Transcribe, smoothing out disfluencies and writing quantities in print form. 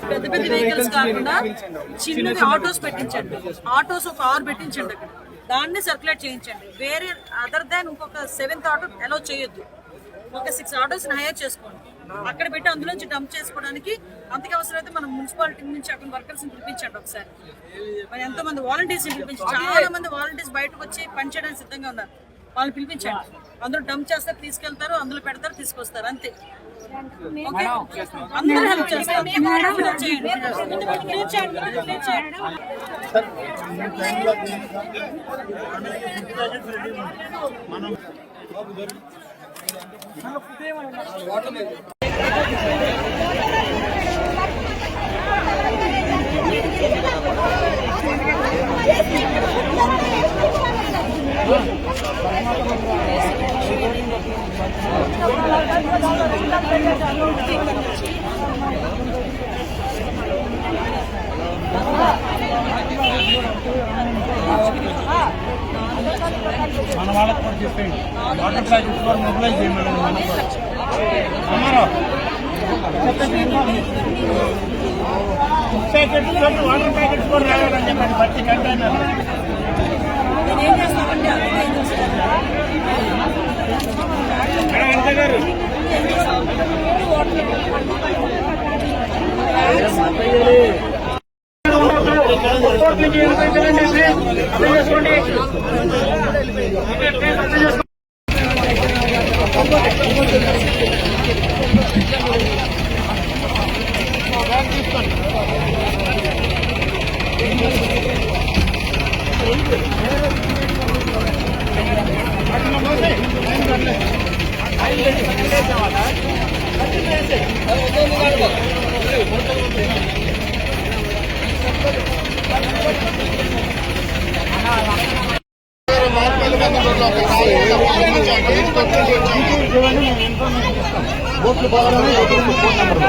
పెద్ద పెద్ద వెహికల్స్ కాకుండా చిన్నది ఆటోస్ పెట్టించండి. ఆటోస్ ఒక 6 పెట్టించండి అక్కడ, దాన్ని సర్క్యులేట్ చేయించండి. వేరే అదర్ దాన్ ఇంకొక 7th ఆటో అలౌ చేయొద్దు. ఒక 6 ఆటోస్ హైర్ చేసుకోండి, అక్కడ పెట్టి అందులోంచి డంప్ చేసుకోవడానికి. అంతకు అవసరమైతే మనం మున్సిపాలిటీ నుంచి అక్కడ వర్కర్స్ పిలిపించండి ఒకసారి. మరి ఎంతో మంది వాలంటీర్స్ పిలిపించండి. చాలా మంది వాలంటీర్స్ బయటకు వచ్చి పనిచేయడానికి సిద్ధంగా ఉన్నారు. వాళ్ళని పిలిపించండి. అందులో డంప్ చేస్తారు, తీసుకెళ్తారు, అందులో పెడతారు, తీసుకొస్తారు, అంతే. అందరూ హెల్ప్ చేస్తారు. మన వాళ్ళకి కూడా చెప్పండి, వాటర్ ప్యాకెట్స్ కూడా మొబిలైజ్ చేయమని. మనం కూడా వాటర్ ప్యాకెట్స్ కూడా రావాలని చెప్పండి. ప్రతి కంటైనర్ ఎంత గారు బోట్లు పోవాలని ఫోన్ నెంబర్